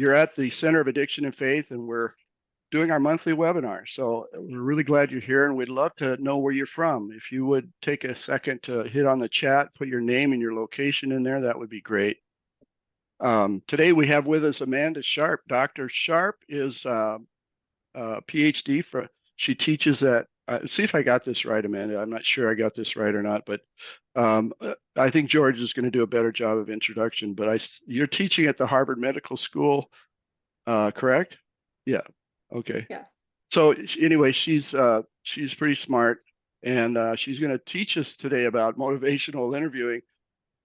you're at the Center of Addiction and Faith, and we're doing our monthly webinar. So we're really glad you're here, and we'd love to know where you're from. If you would take a second to hit on the chat, put your name and your location in there, that would be great. Today we have with us Amanda Sharp. Dr. Sharp is a PhD. She teaches at, see if I got this right, Amanda. I'm not sure I got this right or not, but I think George is going to do a better job of introduction. But you're teaching at the Harvard Medical School, correct? Yeah. Okay. Yes. So anyway, she's pretty smart, and she's going to teach us today about motivational interviewing.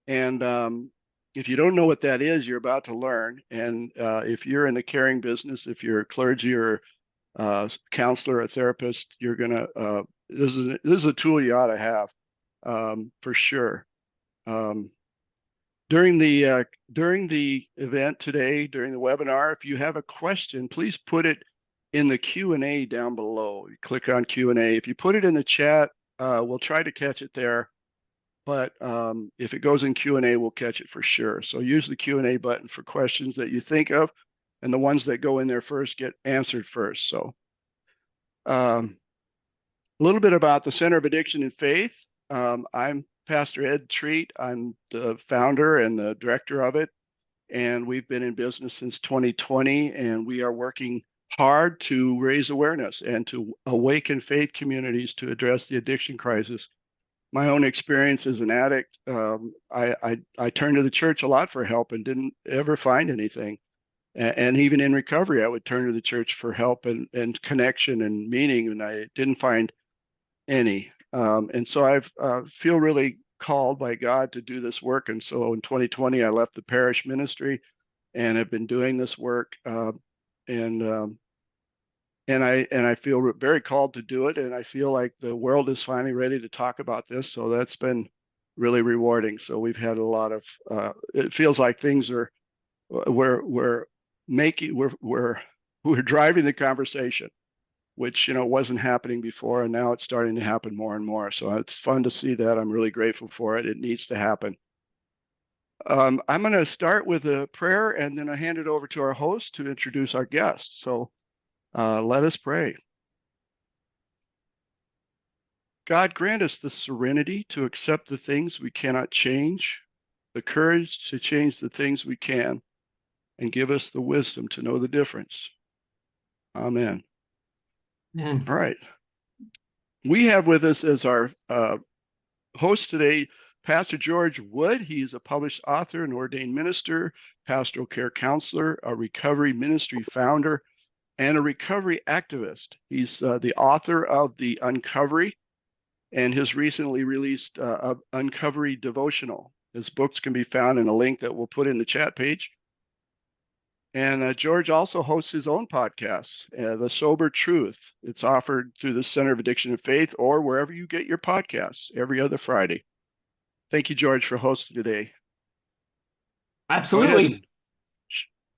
And if you don't know what that is, you're about to learn. And if you're in the caring business, if you're a clergy or counselor, a therapist, you're gonna this is a tool you ought to have for sure. During the event today, during the webinar, if you have a question, please put it in the Q&A down below. You click on Q&A. If you put it in the chat, we'll try to catch it there. But if it goes in Q&A, we'll catch it for sure. So use the Q&A button for questions that you think of, and the ones that go in there first get answered first. So a little bit about the Center of Addiction and Faith. I'm Pastor Ed Treat. I'm the founder and the director of it. And we've been in business since 2020, and we are working hard to raise awareness and to awaken faith communities to address the addiction crisis. My own experience as an addict, I turned to the church a lot for help and didn't ever find anything. And even in recovery, I would turn to the church for help and connection and meaning, and I didn't find any. And so I feel really called by God to do this work. And so in 2020, I left the parish ministry and have been doing this work. And I feel very called to do it, and I feel like the world is finally ready to talk about this. So that's been really rewarding. So we've had a lot of. It feels like things are. We're driving the conversation, which wasn't happening before, and now it's starting to happen more and more. So it's fun to see that. I'm really grateful for it. It needs to happen. I'm going to start with a prayer, and then I hand it over to our host to introduce our guest. So. Let us pray. God, grant us the serenity to accept the things we cannot change, the courage to change the things we can, and give us the wisdom to know the difference. Amen. Amen. All right. We have with us as our host today, Pastor George Wood. He's a published author and ordained minister, pastoral care counselor, a recovery ministry founder, and a recovery activist. He's the author of The Uncovery and his recently released Uncovery Devotional. His books can be found in a link that we'll put in the chat page. And George also hosts his own podcast, The Sober Truth. It's offered through the Center of Addiction and Faith or wherever you get your podcasts every other Friday. Thank you, George, for hosting today. Absolutely.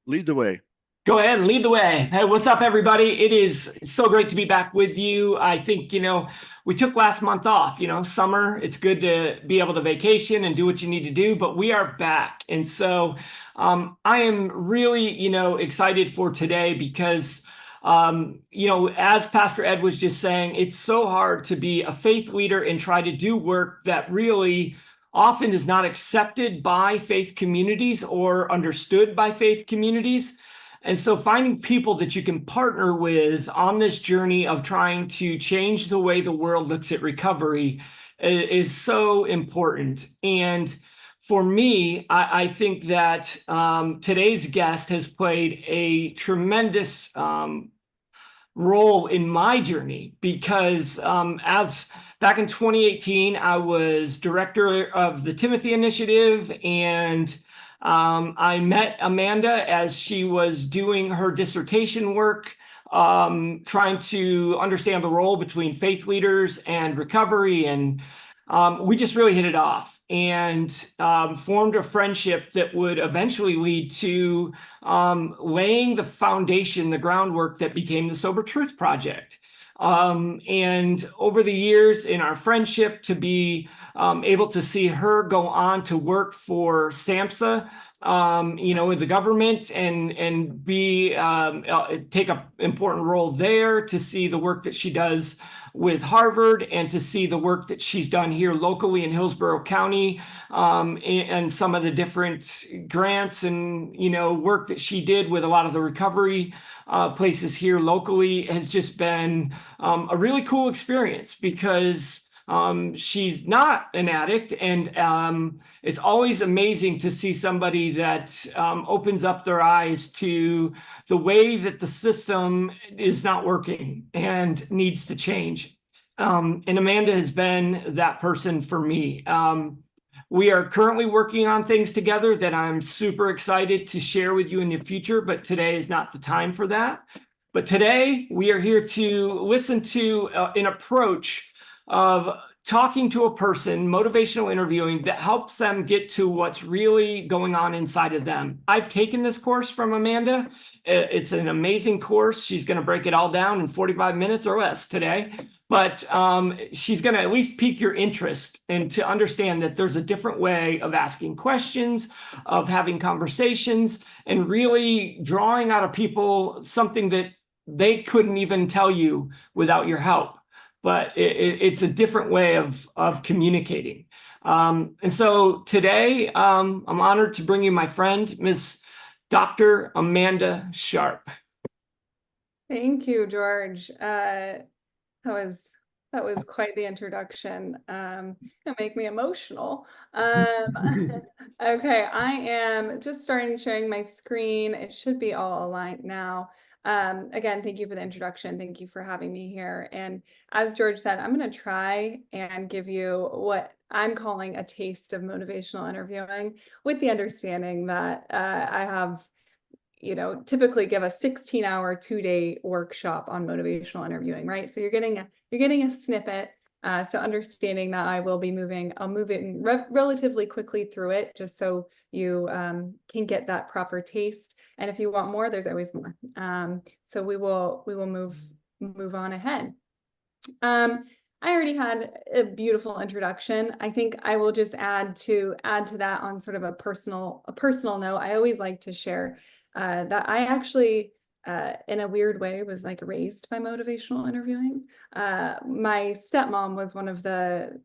Lead the way. Go ahead and lead the way. Hey, what's up, everybody? It is so great to be back with you. I think, we took last month off, summer. It's good to be able to vacation and do what you need to do, but we are back. And so I am really, excited for today because, as Pastor Ed was just saying, it's so hard to be a faith leader and try to do work that really often is not accepted by faith communities or understood by faith communities. And so finding people that you can partner with on this journey of trying to change the way the world looks at recovery is so important. And for me, I think that today's guest has played a tremendous role in my journey because as back in 2018, I was director of the Timothy Initiative, and I met Amanda as she was doing her dissertation work, trying to understand the role between faith leaders and recovery. And we just really hit it off and formed a friendship that would eventually lead to laying the foundation, the groundwork that became the Sober Truth Project. And over the years in our friendship, to be able to see her go on to work for SAMHSA in the government and take an important role there, to see the work that she does with Harvard, and to see the work that she's done here locally in Hillsborough County, and some of the different grants and, work that she did with a lot of the recovery places here locally, has just been a really cool experience, because she's not an addict, and it's always amazing to see somebody that opens up their eyes to the way that the system is not working and needs to change. And Amanda has been that person for me. We are currently working on things together that I'm super excited to share with you in the future, but today is not the time for that. But today we are here to listen to an approach of talking to a person, motivational interviewing, that helps them get to what's really going on inside of them. I've taken this course from Amanda. It's an amazing course. She's going to break it all down in 45 minutes or less today. But she's going to at least pique your interest, and to understand that there's a different way of asking questions, of having conversations, and really drawing out of people something that they couldn't even tell you without your help. But it's a different way of communicating. And so today, I'm honored to bring you my friend, Ms. Dr. Amanda Sharp. Thank you, George. That was quite the introduction. It'll make me emotional. Okay, I am just starting sharing my screen. It should be all aligned now. Again, thank you for the introduction. Thank you for having me here. And as George said, I'm going to try and give you what I'm calling a taste of motivational interviewing, with the understanding that I have, typically give a 16-hour, 2-day workshop on motivational interviewing, right? So you're getting a snippet. So understanding that I'll move it relatively quickly through it, just so you can get that proper taste. And if you want more, there's always more. So we will move on ahead. I already had a beautiful introduction. I think I will just add to that on sort of a personal note. I always like to share that I actually, in a weird way, was like raised by motivational interviewing. My stepmom was one of the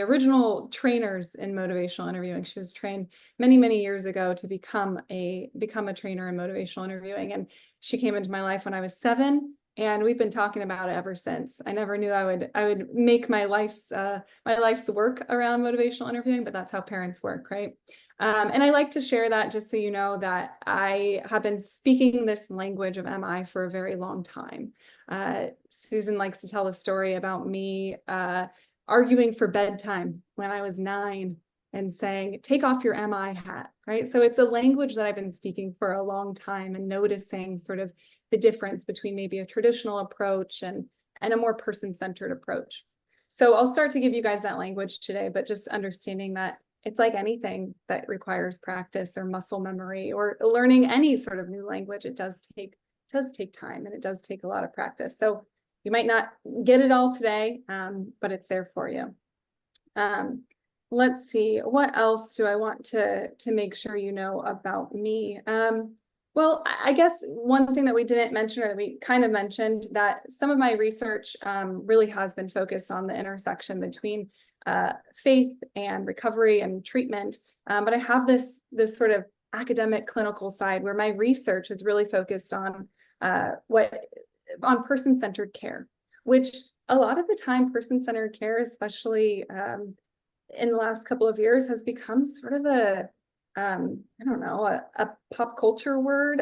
original trainers in motivational interviewing. She was trained many years ago to become a trainer in motivational interviewing, and she came into my life when I was 7, and we've been talking about it ever since. I never knew I would make my life's work around motivational interviewing, but that's how parents work, right? And I like to share that just so you know that I have been speaking this language of MI for a very long time. Susan likes to tell a story about me arguing for bedtime when I was 9 and saying, take off your MI hat, right? So it's a language that I've been speaking for a long time, and noticing sort of the difference between maybe a traditional approach and a more person-centered approach. So I'll start to give you guys that language today, but just understanding that it's like anything that requires practice or muscle memory or learning any sort of new language. It does take time, and it does take a lot of practice. So you might not get it all today, but it's there for you. Let's see, what else do I want to make sure you know about me? Well, I guess one thing that we didn't mention, or that we kind of mentioned, that some of my research really has been focused on the intersection between faith and recovery and treatment. But I have this sort of academic clinical side where my research is really focused on person-centered care, which a lot of the time person-centered care, especially in the last couple of years, has become sort of a pop culture word.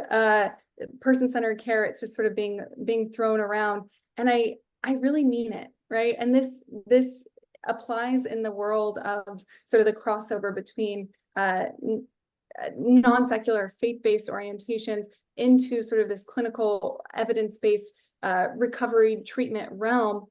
Person-centered care, it's just sort of being thrown around, and I really mean it, right? And this applies in the world of sort of the crossover between non-secular faith-based orientations into sort of this clinical evidence-based recovery treatment realm,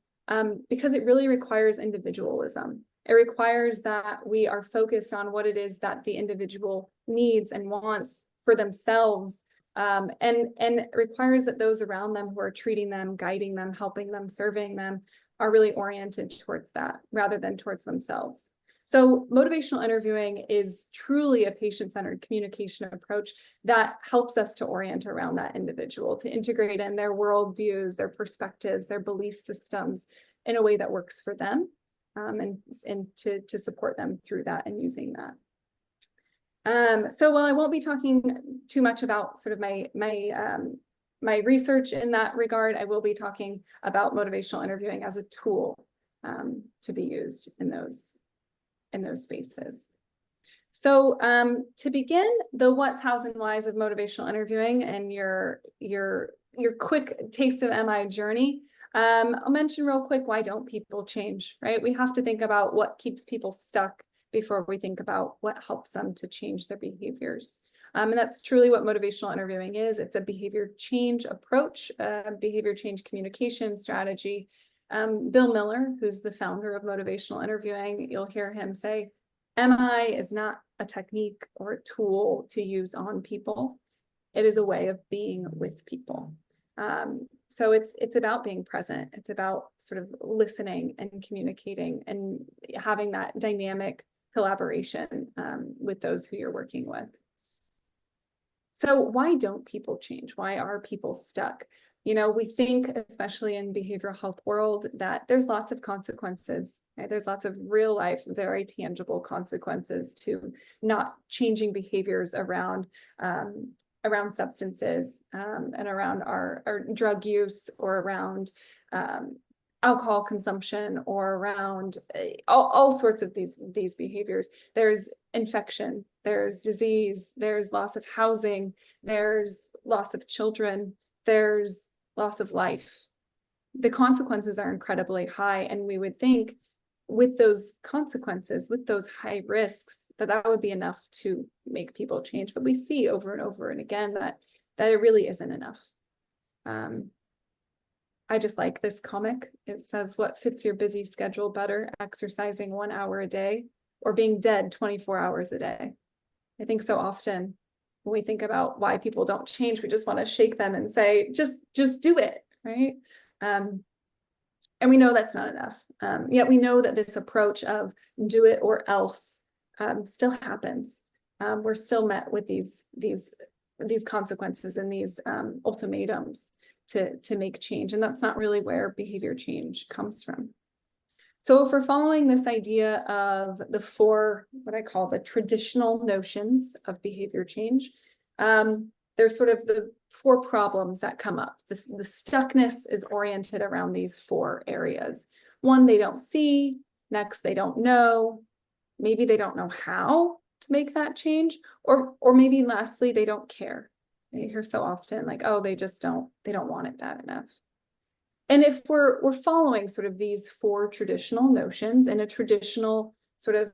because it really requires individualism. It requires that we are focused on what it is that the individual needs and wants for themselves, and it requires that those around them who are treating them, guiding them, helping them, serving them, are really oriented towards that rather than towards themselves. So motivational interviewing is truly a patient-centered communication approach that helps us to orient around that individual, to integrate in their worldviews, their perspectives, their belief systems in a way that works for them, and to support them through that and using that. So while I won't be talking too much about sort of my research in that regard, I will be talking about motivational interviewing as a tool to be used in those spaces. So to begin, the what's, how's, and whys of motivational interviewing and your quick taste of MI journey, I'll mention real quick, why don't people change, right? We have to think about what keeps people stuck before we think about what helps them to change their behaviors. And that's truly what motivational interviewing is. It's a behavior change approach, behavior change communication strategy. Bill Miller, who's the founder of motivational interviewing, you'll hear him say, MI is not a technique or a tool to use on people. It is a way of being with people. So it's about being present. It's about sort of listening and communicating and having that dynamic collaboration with those who you're working with. So why don't people change? Why are people stuck? You know, we think, especially in behavioral health world, that there's lots of consequences, right? There's lots of real life, very tangible consequences to not changing behaviors around substances and around our drug use, or around alcohol consumption, or around all sorts of these behaviors. There's infection, there's disease, there's loss of housing, there's loss of children, there's loss of life. The consequences are incredibly high, and we would think with those consequences, with those high risks, that would be enough to make people change. But we see over and over and again that it really isn't enough. I just like this comic. It says, what fits your busy schedule better, exercising 1 hour a day or being dead 24 hours a day? I think so often when we think about why people don't change, we just want to shake them and say, just do it, right? And we know that's not enough. Yet we know that this approach of do it or else still happens. We're still met with these consequences and these ultimatums to make change. And that's not really where behavior change comes from. So if we're following this idea of the four, what I call the traditional notions of behavior change, there's sort of the four problems that come up. The stuckness is oriented around these four areas. One, they don't see. Next, they don't know. Maybe they don't know how to make that change. Or maybe lastly, they don't care. You hear so often like, oh, they don't want it bad enough. And if we're following sort of these four traditional notions in a traditional sort of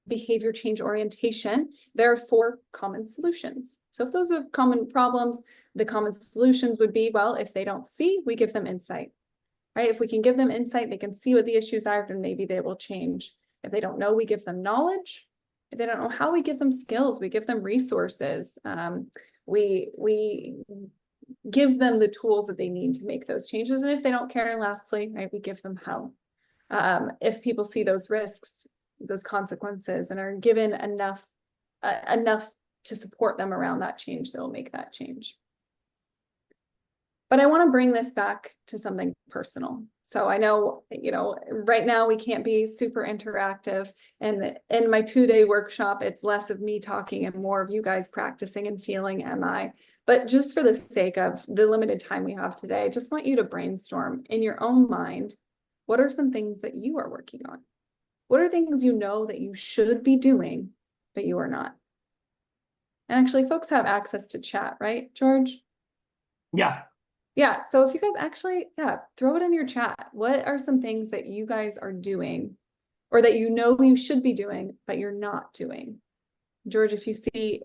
behavior change orientation, there are four common solutions. So if those are common problems, the common solutions would be, well, if they don't see, we give them insight, right? If we can give them insight, they can see what the issues are, then maybe they will change. If they don't know, we give them knowledge. If they don't know how, we give them skills, we give them resources. We give them the tools that they need to make those changes. And if they don't care, lastly, right, we give them help. If people see those risks, those consequences, and are given enough to support them around that change, they'll make that change. But I want to bring this back to something personal. So I know, right now we can't be super interactive, and in my 2-day workshop, it's less of me talking and more of you guys practicing and feeling MI. But just for the sake of the limited time we have today, I just want you to brainstorm in your own mind, what are some things that you are working on? What are things you know that you should be doing, but you are not? And actually, folks have access to chat, right, George? Yeah. Yeah, so if you guys actually, throw it in your chat. What are some things that you guys are doing, or that you know you should be doing, but you're not doing? George, if you see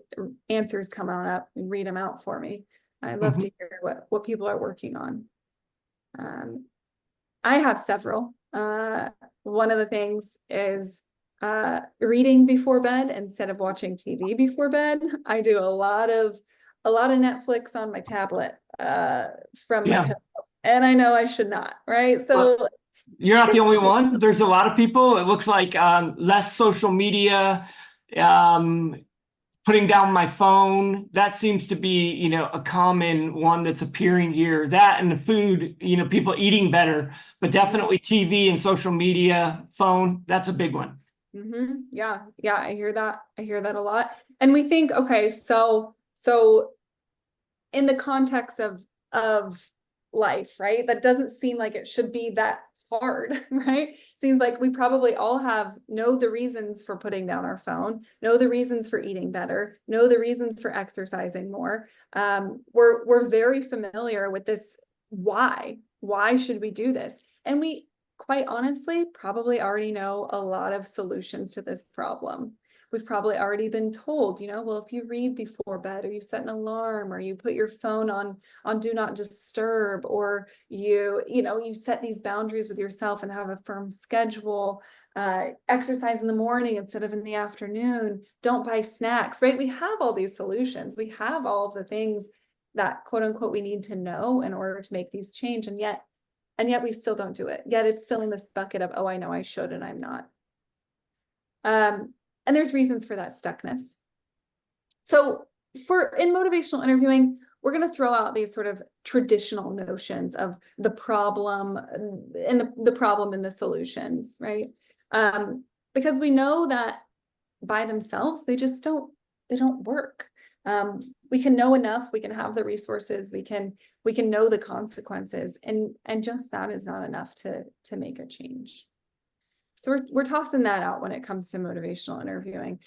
answers come on up, read them out for me. I'd love to hear what people are working on. I have several. One of the things is reading before bed instead of watching TV before bed. I do a lot of Netflix on my tablet from my pillow. And I know I should not, right? So you're not the only one. There's a lot of people. It looks like less social media, putting down my phone. That seems to be, a common one that's appearing here. That and the food, people eating better, but definitely TV and social media, phone, that's a big one. Yeah, I hear that. I hear that a lot. And we think, okay, so in the context of life, right? That doesn't seem like it should be that hard, right? Seems like we probably all know the reasons for putting down our phone, know the reasons for eating better, know the reasons for exercising more. We're very familiar with this. Why should we do this? And we, quite honestly, probably already know a lot of solutions to this problem. We've probably already been told, well, if you read before bed, or you set an alarm, or you put your phone on do not disturb, or you set these boundaries with yourself and have a firm schedule, exercise in the morning instead of in the afternoon, don't buy snacks, right? We have all these solutions. We have all of the things that, quote unquote, we need to know in order to make these change. And yet we still don't do it. Yet it's still in this bucket of, oh, I know I should, and I'm not. And there's reasons for that stuckness. So in motivational interviewing, we're going to throw out these sort of traditional notions of the problem and the problem and the solutions, right? Because we know that by themselves, they don't work. We can know enough, we can have the resources, we can know the consequences, and just that is not enough to make a change. So we're tossing that out when it comes to motivational interviewing,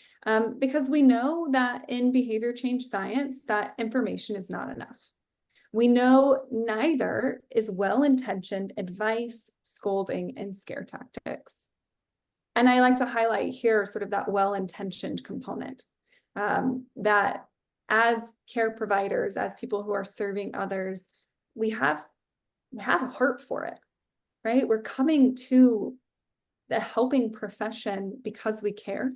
because we know that in behavior change science, that information is not enough. We know neither is well-intentioned advice, scolding, and scare tactics. And I like to highlight here sort of that well-intentioned component, that as care providers, as people who are serving others, we have a heart for it, right? We're coming to the helping profession because we care,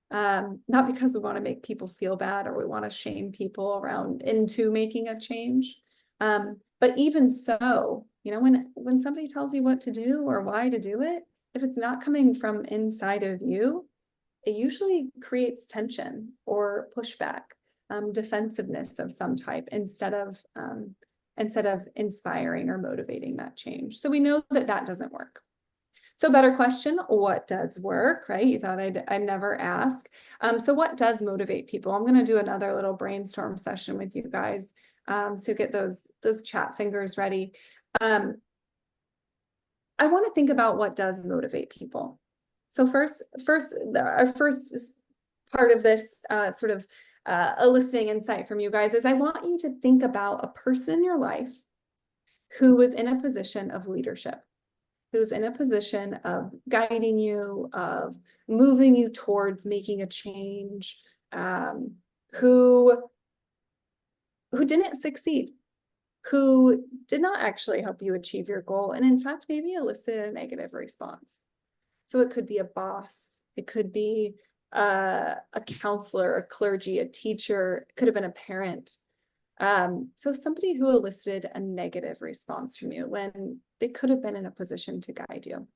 not because we want to make people feel bad or we want to shame people around into making a change. But even so, when somebody tells you what to do or why to do it, if it's not coming from inside of you, it usually creates tension or pushback, defensiveness of some type, instead of inspiring or motivating that change. So we know that doesn't work. So better question, what does work, right? You thought I'd never ask. So what does motivate people? I'm going to do another little brainstorm session with you guys. So get those chat fingers ready. I want to think about what does motivate people. So our first part of this sort of eliciting insight from you guys is I want you to think about a person in your life who was in a position of leadership, who's in a position of guiding you, of moving you towards making a change, who didn't succeed, who did not actually help you achieve your goal, and in fact, maybe elicited a negative response. So it could be a boss, it could be a counselor, a clergy, a teacher, it could have been a parent. So somebody who elicited a negative response from you when they could have been in a position to guide you.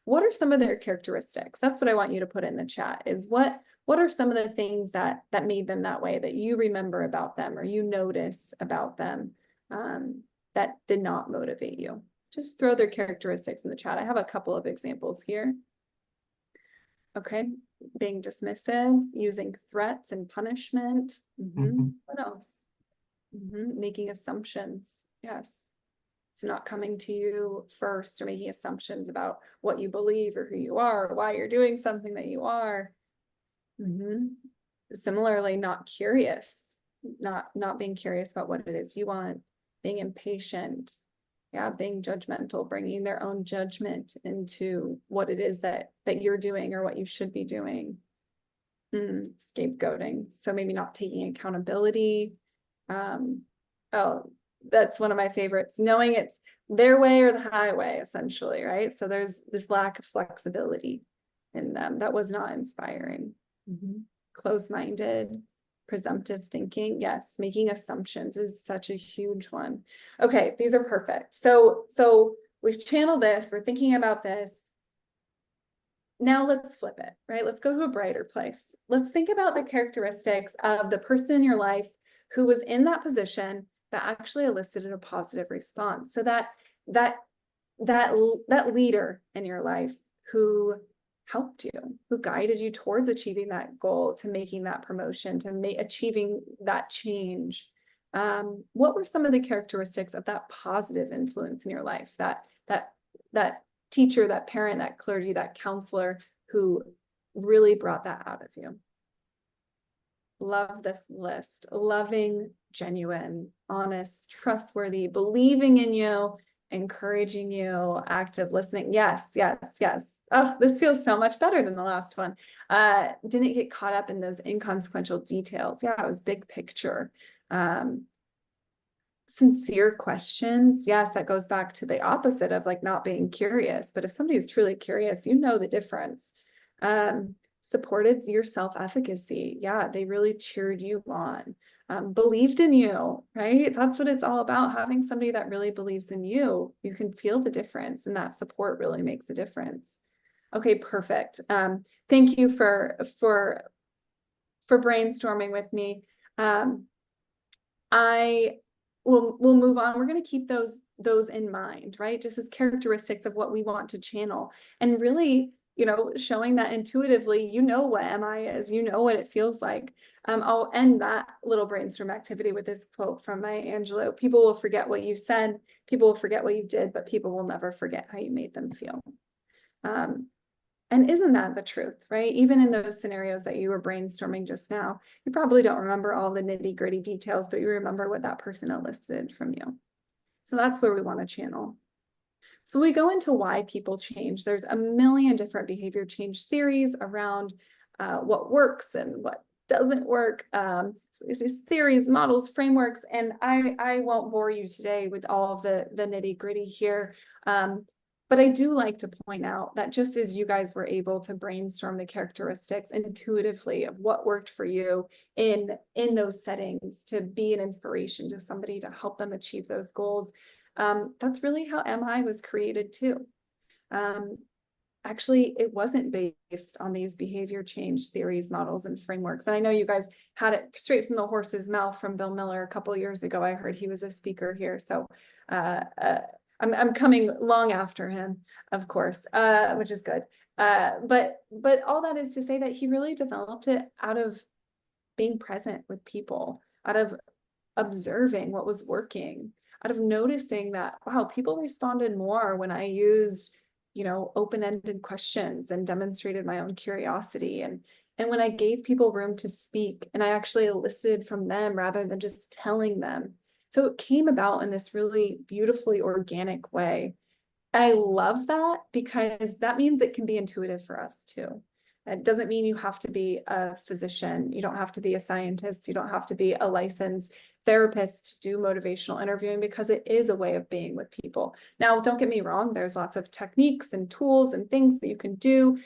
What are some of their characteristics? That's what I want you to put in the chat, is what are some of the things that made them that way, that you remember about them or you notice about them, that did not motivate you? Just throw their characteristics in the chat. I have a couple of examples here. Okay, being dismissive, using threats and punishment. What else? Making assumptions. Yes. So not coming to you first or making assumptions about what you believe or who you are or why you're doing something that you are. Similarly, not curious, not being curious about what it is you want, being impatient, being judgmental, bringing their own judgment into what it is that you're doing or what you should be doing. Scapegoating. So maybe not taking accountability. Oh, that's one of my favorites, knowing it's their way or the highway, essentially, right? So there's this lack of flexibility in them that was not inspiring. Closed-minded, presumptive thinking. Yes, making assumptions is such a huge one. Okay, these are perfect. So we've channeled this, we're thinking about this. Now let's flip it, right? Let's go to a brighter place. Let's think about the characteristics of the person in your life who was in that position that actually elicited a positive response. So that leader in your life who helped you, who guided you towards achieving that goal, to making that promotion, to achieving that change. What were some of the characteristics of that positive influence in your life? That teacher, that parent, that clergy, that counselor who really brought that out of you. Love this list. Loving, genuine, honest, trustworthy, believing in you, encouraging you, active listening. Yes, yes, yes. Oh, this feels so much better than the last one. Didn't get caught up in those inconsequential details. Yeah, it was big picture. Sincere questions. Yes, that goes back to the opposite of like not being curious. But if somebody is truly curious, you know the difference. Supported your self-efficacy. Yeah, they really cheered you on. Believed in you, right? That's what it's all about. Having somebody that really believes in you, you can feel the difference, and that support really makes a difference. Okay, perfect. Thank you for brainstorming with me. We'll move on. We're going to keep those in mind, right? Just as characteristics of what we want to channel, and really, showing that intuitively, what MI is, what it feels like. I'll end that little brainstorm activity with this quote from Maya Angelou: "People will forget what you said, people will forget what you did, but people will never forget how you made them feel." And isn't that the truth, right? Even in those scenarios that you were brainstorming just now, you probably don't remember all the nitty-gritty details, but you remember what that person elicited from you. So that's where we want to channel. So we go into why people change. There's a million different behavior change theories around what works and what doesn't work. So these theories, models, frameworks, and I won't bore you today with all of the nitty-gritty here. But I do like to point out that just as you guys were able to brainstorm the characteristics intuitively of what worked for you in those settings to be an inspiration to somebody to help them achieve those goals, that's really how MI was created too. Actually, it wasn't based on these behavior change theories, models, and frameworks. And I know you guys had it straight from the horse's mouth from Bill Miller a couple of years ago. I heard he was a speaker here. So I'm coming long after him, of course, which is good. But all that is to say that he really developed it out of being present with people, out of observing what was working, out of noticing that, wow, people responded more when I used, open-ended questions and demonstrated my own curiosity. And when I gave people room to speak and I actually elicited from them rather than just telling them. So it came about in this really beautifully organic way. I love that because that means it can be intuitive for us too. It doesn't mean you have to be a physician. You don't have to be a scientist. You don't have to be a licensed therapist to do motivational interviewing, because it is a way of being with people. Now, don't get me wrong. There's lots of techniques and tools and things that you can do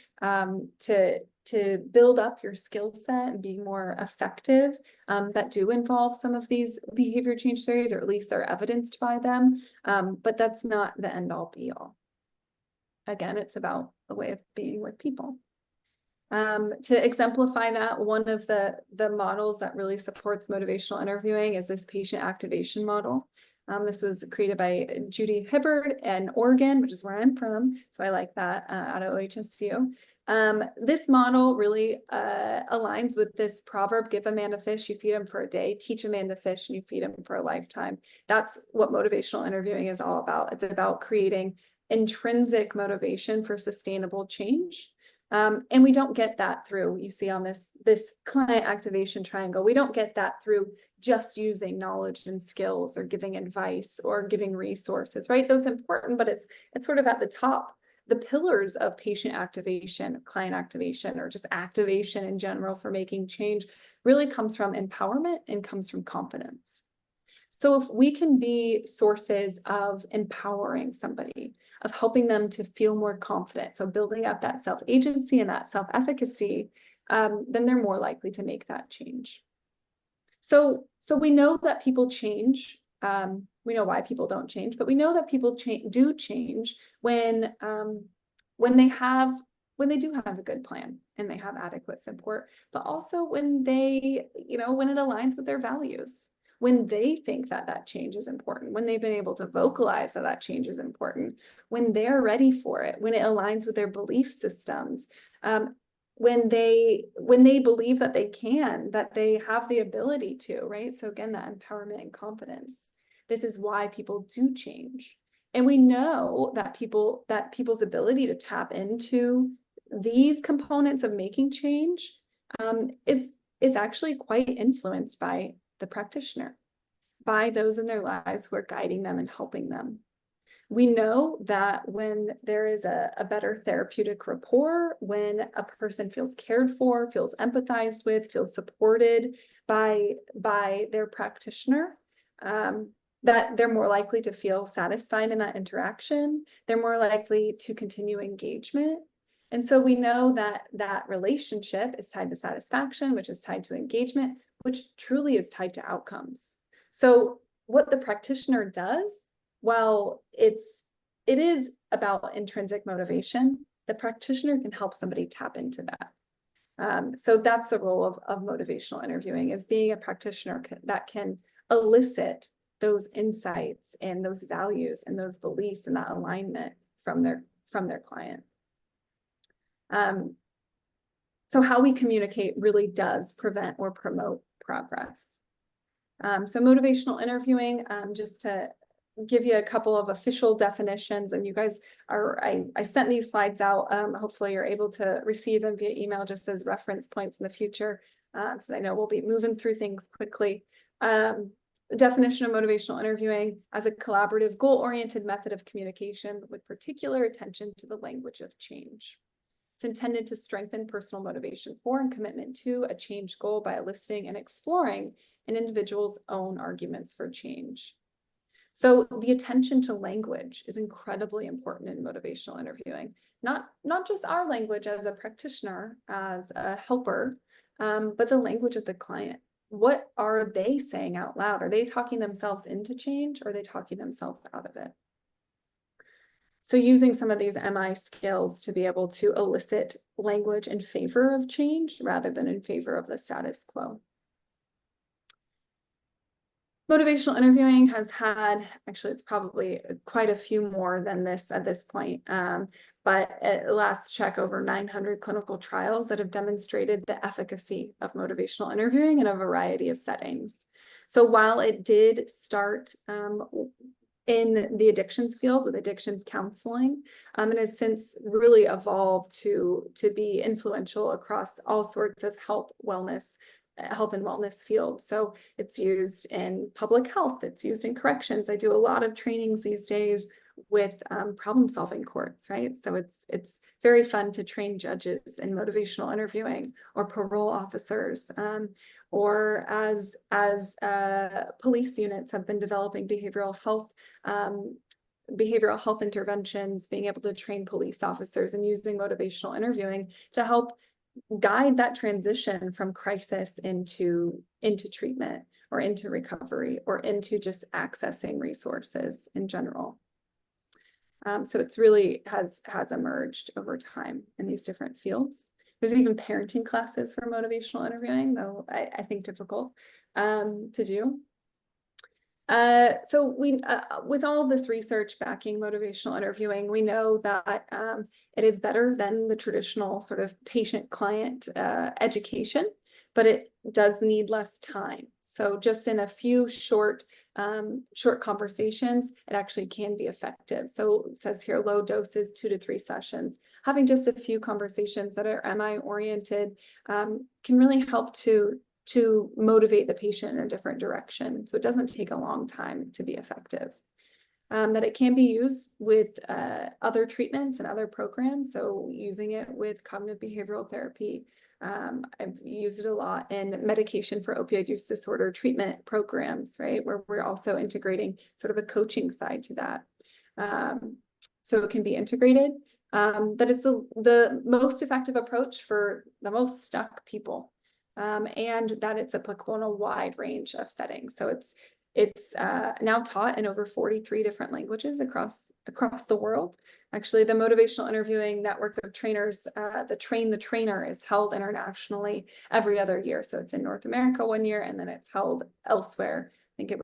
to build up your skill set and be more effective that do involve some of these behavior change theories, or at least they're evidenced by them. But that's not the end all be all. Again, it's about a way of being with people. To exemplify that, one of the models that really supports motivational interviewing is this patient activation model. This was created by Judy Hibbard in Oregon, which is where I'm from. So I like that out of OHSU. This model really aligns with this proverb: give a man a fish, you feed him for a day; teach a man to fish, and you feed him for a lifetime. That's what motivational interviewing is all about. It's about creating intrinsic motivation for sustainable change. And we don't get that through, you see on this client activation triangle, we don't get that through just using knowledge and skills or giving advice or giving resources, right? Those are important, but it's sort of at the top. The pillars of patient activation, client activation, or just activation in general for making change really comes from empowerment and comes from confidence. So if we can be sources of empowering somebody, of helping them to feel more confident, so building up that self-agency and that self-efficacy, then they're more likely to make that change. So we know that people change. We know why people don't change, but we know that people do change when they do have a good plan and they have adequate support, but also when they, when it aligns with their values, when they think that that change is important, when they've been able to vocalize that that change is important, when they're ready for it, when it aligns with their belief systems, when they believe that they have the ability to, right? So again, that empowerment and confidence. This is why people do change. And we know that people's ability to tap into these components of making change is actually quite influenced by the practitioner, by those in their lives who are guiding them and helping them. We know that when there is a better therapeutic rapport, when a person feels cared for, feels empathized with, feels supported by their practitioner, that they're more likely to feel satisfied in that interaction. They're more likely to continue engagement. And so we know that that relationship is tied to satisfaction, which is tied to engagement, which truly is tied to outcomes. So what the practitioner does, while it is about intrinsic motivation, the practitioner can help somebody tap into that. So that's the role of motivational interviewing, is being a practitioner that can elicit those insights and those values and those beliefs and that alignment from their client. So how we communicate really does prevent or promote progress. So motivational interviewing, just to give you a couple of official definitions, and you guys I sent these slides out. Hopefully you're able to receive them via email just as reference points in the future. So I know we'll be moving through things quickly. The definition of motivational interviewing as a collaborative, goal-oriented method of communication with particular attention to the language of change. It's intended to strengthen personal motivation for and commitment to a change goal by eliciting and exploring an individual's own arguments for change. So the attention to language is incredibly important in motivational interviewing. Not just our language as a practitioner, as a helper, but the language of the client. What are they saying out loud? Are they talking themselves into change, or are they talking themselves out of it? So using some of these MI skills to be able to elicit language in favor of change rather than in favor of the status quo. Motivational interviewing has had, actually it's probably quite a few more than this at this point, but at last check, over 900 clinical trials that have demonstrated the efficacy of motivational interviewing in a variety of settings. So while it did start in the addictions field with addictions counseling, and has since really evolved to be influential across all sorts of health and wellness fields. So it's used in public health, it's used in corrections. I do a lot of trainings these days with problem-solving courts, right? So it's very fun to train judges in motivational interviewing, or parole officers, or as police units have been developing behavioral health interventions, being able to train police officers and using motivational interviewing to help guide that transition from crisis into treatment, or into recovery, or into just accessing resources in general. So it's really has emerged over time in these different fields. There's even parenting classes for motivational interviewing, though I think difficult to do. So we, with all of this research backing motivational interviewing, we know that it is better than the traditional sort of patient-client education, but it does need less time. So just in a few short conversations, it actually can be effective. So it says here, low doses, 2 to 3 sessions. Having just a few conversations that are MI-oriented can really help to motivate the patient in a different direction. So it doesn't take a long time to be effective. That it can be used with other treatments and other programs. So using it with cognitive behavioral therapy. I've used it a lot in medication for opioid use disorder treatment programs, right? Where we're also integrating sort of a coaching side to that. So it can be integrated. That is the most effective approach for the most stuck people. and that it's applicable in a wide range of settings. So it's now taught in over 43 different languages across the world. Actually, the Motivational Interviewing Network of Trainers, the Train the Trainer, is held internationally every other year. So it's in North America one year, and then it's held elsewhere. I think it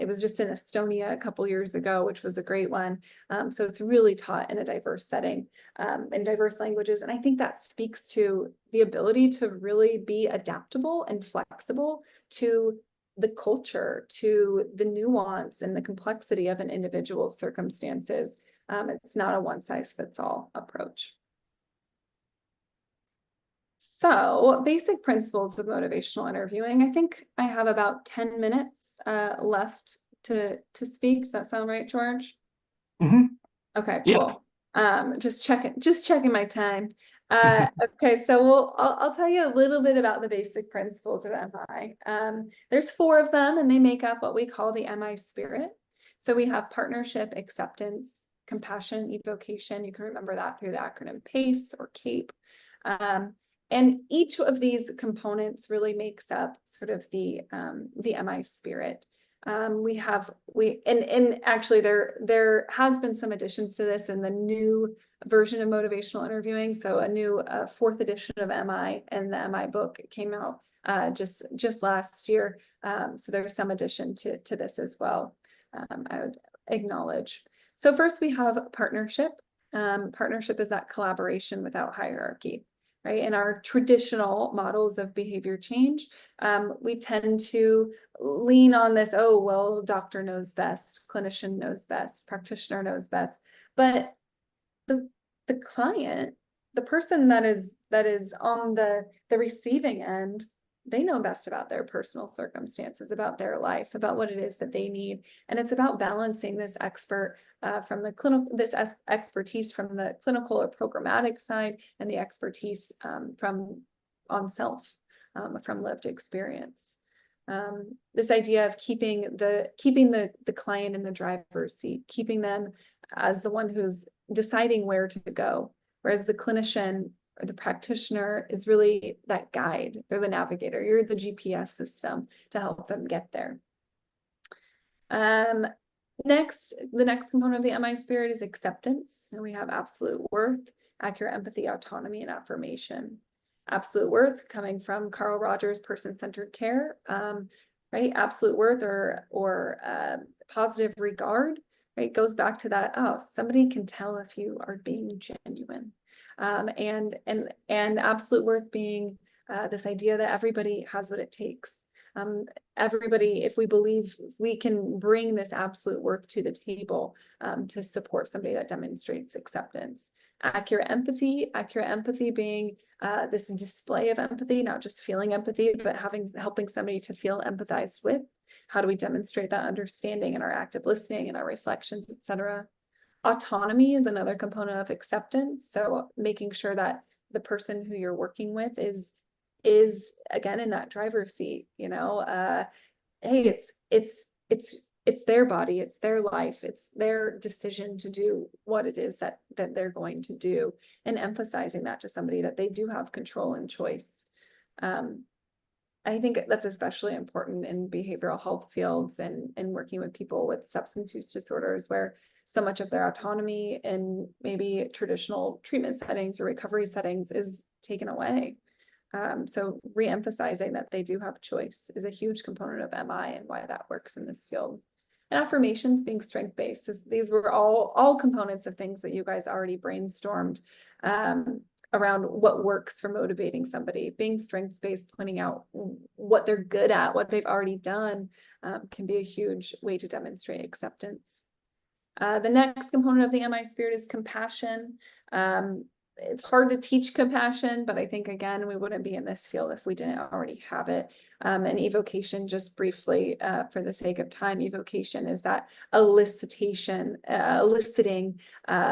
was just in Estonia a couple years ago, which was a great one. So it's really taught in a diverse setting, in diverse languages. And I think that speaks to the ability to really be adaptable and flexible to the culture, to the nuance and the complexity of an individual's circumstances. It's not a one-size-fits-all approach. So, basic principles of motivational interviewing. I think I have about 10 minutes left to speak. Does that sound right, George? Mm-hmm. Okay, cool. Yeah. Just checking my time. Okay, so I'll tell you a little bit about the basic principles of MI. There's 4 of them, and they make up what we call the MI spirit. So we have partnership, acceptance, compassion, evocation. You can remember that through the acronym PACE or CAPE. And each of these components really makes up sort of the MI spirit. And actually there has been some additions to this in the new version of motivational interviewing. So a new 4th edition of MI, and the MI book came out just last year. So there's some addition to this as well, I would acknowledge. So first we have partnership. Partnership is that collaboration without hierarchy. Right? In our traditional models of behavior change, we tend to lean on this, oh, well, doctor knows best, clinician knows best, practitioner knows best. But the client, the person that is on the receiving end, they know best about their personal circumstances, about their life, about what it is that they need. And it's about balancing this expertise from the clinical or programmatic side, and the expertise from on self, from lived experience. This idea of keeping the client in the driver's seat, keeping them as the one who's deciding where to go, whereas the clinician or the practitioner is really that guide. They're the navigator. You're the GPS system to help them get there. Next, the next component of the MI spirit is acceptance. And we have absolute worth, accurate empathy, autonomy, and affirmation. Absolute worth coming from Carl Rogers' person-centered care, right? Absolute worth or positive regard, right? Goes back to that, oh, somebody can tell if you are being genuine. And absolute worth being this idea that everybody has what it takes. Everybody, if we believe we can bring this absolute worth to the table to support somebody that demonstrates acceptance. Accurate empathy being this display of empathy, not just feeling empathy, but helping somebody to feel empathized with. How do we demonstrate that understanding in our active listening and our reflections, etc.? Autonomy is another component of acceptance. So making sure that the person who you're working with is again in that driver's seat, hey, it's their body, it's their life, it's their decision to do what it is that they're going to do, and emphasizing that to somebody that they do have control and choice. I think that's especially important in behavioral health fields and working with people with substance use disorders, where so much of their autonomy in maybe traditional treatment settings or recovery settings is taken away. So re-emphasizing that they do have choice is a huge component of MI and why that works in this field. And affirmations being strength-based. These were all components of things that you guys already brainstormed around what works for motivating somebody. Being strengths-based, pointing out what they're good at, what they've already done, can be a huge way to demonstrate acceptance. The next component of the MI spirit is compassion. It's hard to teach compassion, but I think, again, we wouldn't be in this field if we didn't already have it. And evocation, just briefly, for the sake of time, evocation is that eliciting from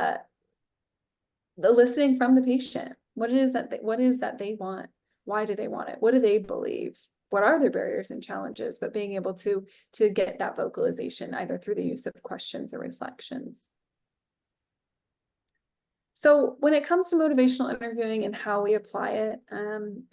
the patient. What is that they want? Why do they want it? What do they believe? What are their barriers and challenges? But being able to get that vocalization either through the use of questions or reflections. So when it comes to motivational interviewing and how we apply it,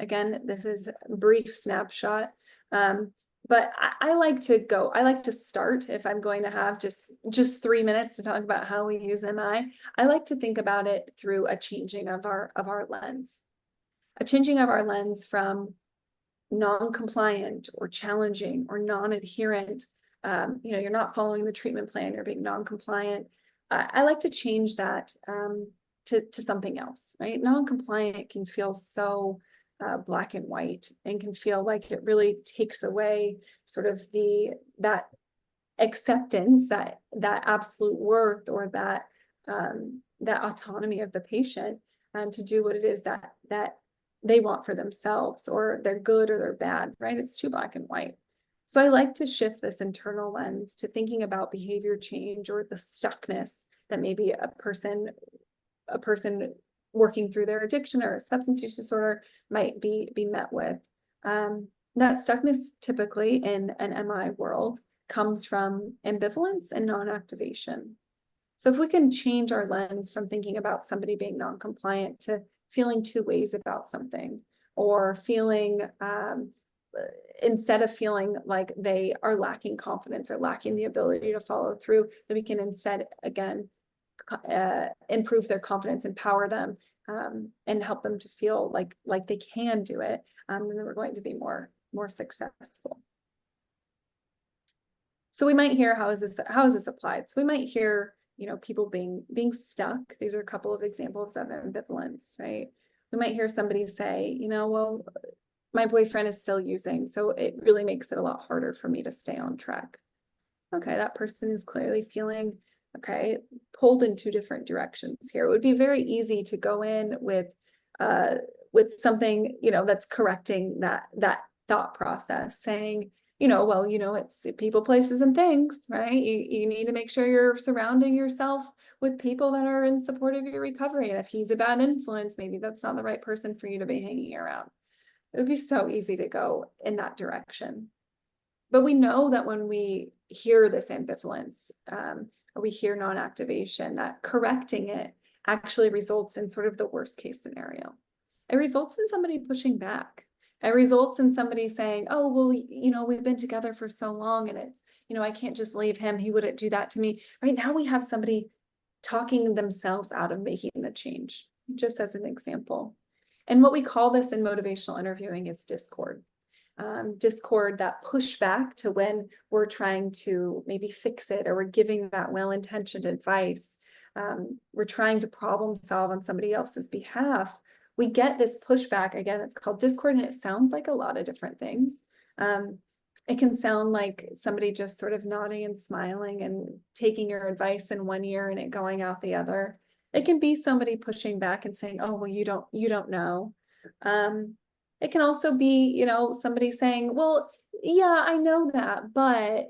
again, this is a brief snapshot. But I like to start, if I'm going to have just 3 minutes to talk about how we use MI, I like to think about it through a changing of our lens. A changing of our lens from non-compliant or challenging or non-adherent, you're not following the treatment plan, you're being non-compliant. I like to change that to something else, right? Non-compliant can feel so black and white, and can feel like it really takes away sort of that acceptance, that absolute worth, or that autonomy of the patient, to do what it is that they want for themselves, or they're good or they're bad, right? It's too black and white. So I like to shift this internal lens to thinking about behavior change, or the stuckness that maybe a person working through their addiction or substance use disorder might be met with. That stuckness typically in an MI world comes from ambivalence and non-activation. So if we can change our lens from thinking about somebody being non-compliant to feeling two ways about something, or feeling, instead of feeling like they are lacking confidence or lacking the ability to follow through, that we can instead, again, improve their confidence, empower them, and help them to feel like they can do it, and then we're going to be more successful. So we might hear, how is this applied? So we might hear, people being stuck. These are a couple of examples of ambivalence, right? We might hear somebody say, well, my boyfriend is still using, so it really makes it a lot harder for me to stay on track. Okay, that person is clearly feeling, pulled in two different directions here. It would be very easy to go in with something, that's correcting that thought process, saying, it's people, places, and things, right? You need to make sure you're surrounding yourself with people that are in support of your recovery. And if he's a bad influence, maybe that's not the right person for you to be hanging around. It would be so easy to go in that direction. But we know that when we hear this ambivalence, or we hear non-activation, that correcting it actually results in sort of the worst case scenario. It results in somebody pushing back. It results in somebody saying, oh, well, we've been together for so long, and it's, I can't just leave him. He wouldn't do that to me. Right now we have somebody talking themselves out of making the change, just as an example. And what we call this in motivational interviewing is discord. Discord, that pushback to when we're trying to maybe fix it, or we're giving that well-intentioned advice. We're trying to problem solve on somebody else's behalf. We get this pushback. Again, it's called discord, and it sounds like a lot of different things. It can sound like somebody just sort of nodding and smiling and taking your advice in one ear and it going out the other. It can be somebody pushing back and saying, oh, well, you don't know. It can also be, somebody saying, well, yeah, I know that, but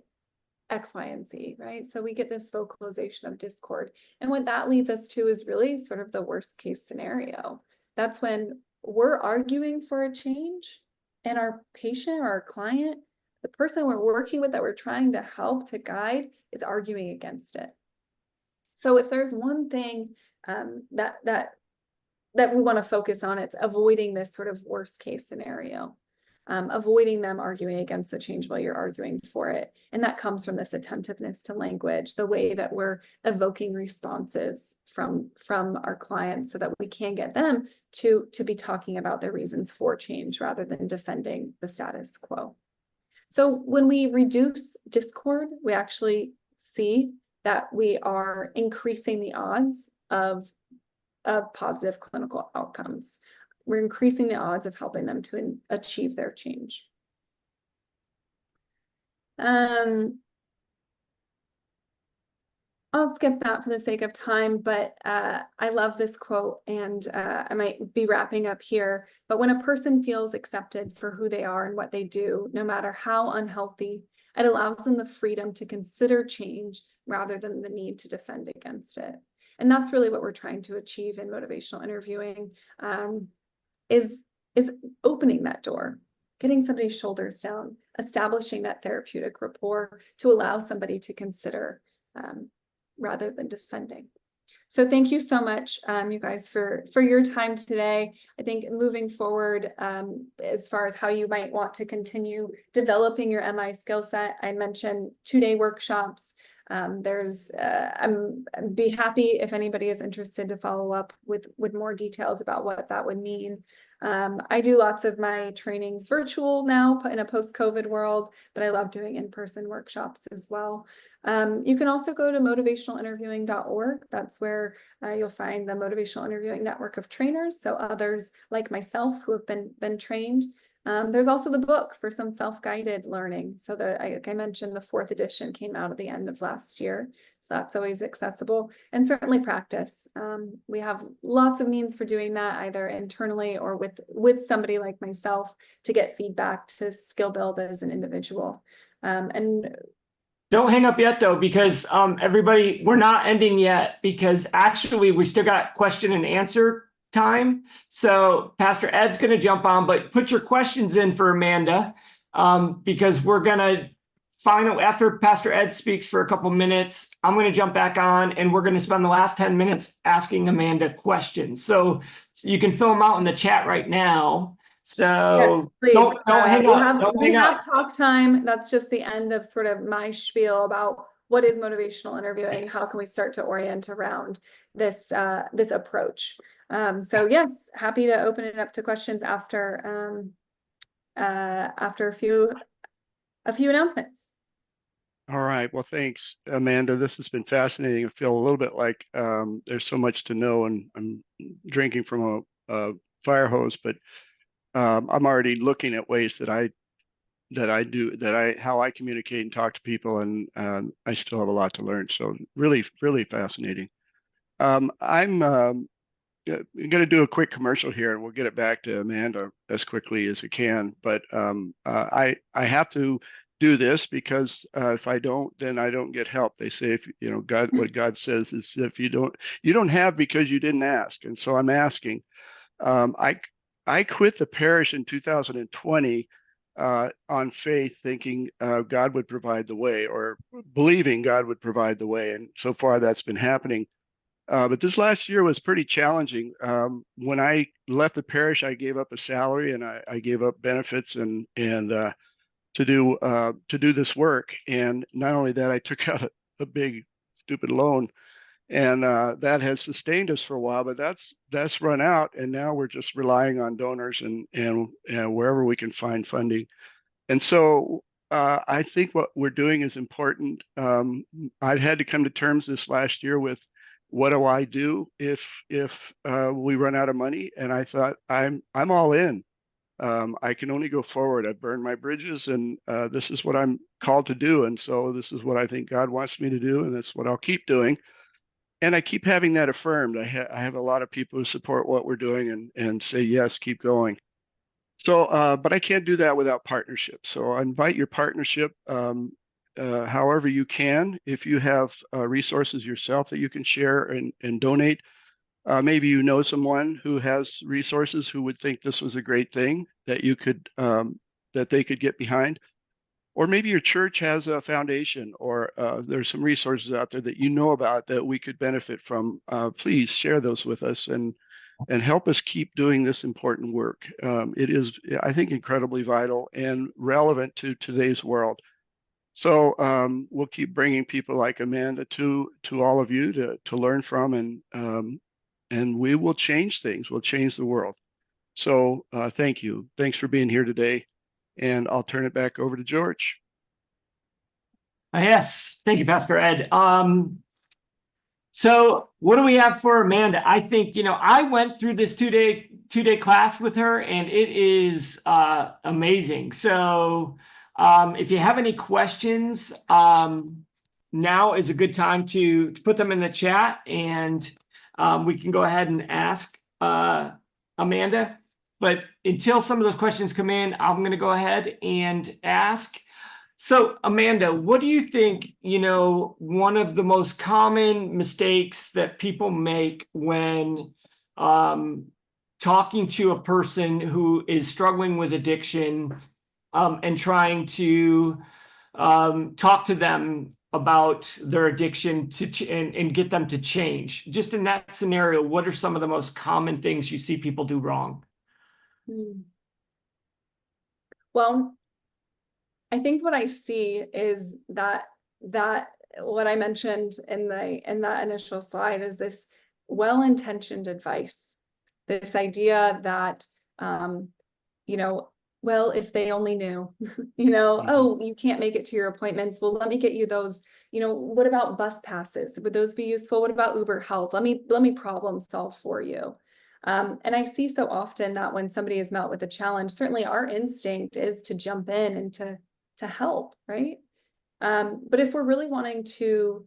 X, Y, and Z, right? So we get this vocalization of discord. And what that leads us to is really sort of the worst case scenario. That's when we're arguing for a change, and our patient or our client, the person we're working with, that we're trying to help, to guide, is arguing against it. So if there's one thing that we want to focus on, it's avoiding this sort of worst case scenario, avoiding them arguing against the change while you're arguing for it. And that comes from this attentiveness to language, the way that we're evoking responses from our clients, so that we can get them to be talking about their reasons for change rather than defending the status quo. So when we reduce discord, we actually see that we are increasing the odds of positive clinical outcomes. We're increasing the odds of helping them to achieve their change. I'll skip that for the sake of time, but I love this quote, and I might be wrapping up here. But when a person feels accepted for who they are and what they do, no matter how unhealthy, it allows them the freedom to consider change rather than the need to defend against it. And that's really what we're trying to achieve in motivational interviewing, is opening that door, getting somebody's shoulders down, establishing that therapeutic rapport to allow somebody to consider rather than defending. So thank you so much, you guys, for your time today. I think moving forward, as far as how you might want to continue developing your MI skill set, I mentioned 2-day workshops. I'd be happy if anybody is interested to follow up with more details about what that would mean. I do lots of my trainings virtual now in a post-COVID world, but I love doing in-person workshops as well. You can also go to motivationalinterviewing.org. That's where you'll find the Motivational Interviewing Network of trainers, so others like myself who have been trained. There's also the book for some self-guided learning. So like I mentioned, the 4th edition came out at the end of last year. So that's always accessible, and certainly practice. We have lots of means for doing that, either internally or with somebody like myself, to get feedback, to skill build as an individual. And don't hang up yet, though, because everybody, we're not ending yet, because actually we still got question and answer time. So Pastor Ed's going to jump on, but put your questions in for Amanda, because we're going to after Pastor Ed speaks for a couple minutes, I'm going to jump back on, and we're going to spend the last 10 minutes asking Amanda questions. So you can fill them out in the chat right now. So yes, don't hang up. We have talk time. That's just the end of sort of my spiel about what is motivational interviewing. How can we start to orient around this this approach? So yes, happy to open it up to questions after a few announcements. All right. Well, thanks, Amanda. This has been fascinating. I feel a little bit like there's so much to know, and I'm drinking from a fire hose, but I'm already looking at ways how I communicate and talk to people, and I still have a lot to learn. So really, really fascinating. I'm going to do a quick commercial here, and we'll get it back to Amanda as quickly as I can. But I have to do this because if I don't, then I don't get help. They say, if you know, what God says is, if you don't have because you didn't ask. And so I'm asking. I quit the parish in 2020 on faith, thinking God would provide the way, or believing God would provide the way. And so far that's been happening. But this last year was pretty challenging. When I left the parish, I gave up a salary, and I gave up benefits and to do this work. And not only that, I took out a big stupid loan, and that has sustained us for a while. But that's run out, and now we're just relying on donors and wherever we can find funding. And so I think what we're doing is important. I've had to come to terms this last year with, what do I do if we run out of money? And I thought, I'm all in. I can only go forward. I've burned my bridges, and this is what I'm called to do. And so this is what I think God wants me to do, and that's what I'll keep doing. And I keep having that affirmed. I have a lot of people who support what we're doing and say, yes, keep going. So, but I can't do that without partnership. So I invite your partnership. However you can. If you have resources yourself that you can share and donate, maybe you know someone who has resources who would think this was a great thing that you could that they could get behind, or maybe your church has a foundation, or there's some resources out there that you know about that we could benefit from. Please share those with us and help us keep doing this important work. It is, I think, incredibly vital and relevant to today's world. So we'll keep bringing people like Amanda to all of you to learn from, and we will change things. We'll change the world. So thank you. Thanks for being here today. And I'll turn it back over to George. Yes, thank you, Pastor Ed. So what do we have for Amanda? I think, I went through this two-day class with her, and it is amazing. So if you have any questions, now is a good time to put them in the chat, and we can go ahead and ask Amanda. But until some of those questions come in, I'm going to go ahead and ask. So Amanda, what do you think, one of the most common mistakes that people make when talking to a person who is struggling with addiction, and trying to talk to them about their addiction and get them to change? Just in that scenario, what are some of the most common things you see people do wrong? Well, I think what I see is that what I mentioned in that initial slide is this well-intentioned advice, this idea that well, if they only knew, oh, you can't make it to your appointments. Well, let me get you those, what about bus passes? Would those be useful? What about Uber Health? Let me problem solve for you. And I see so often that when somebody is met with a challenge, certainly our instinct is to jump in and to help, right? But if we're really wanting to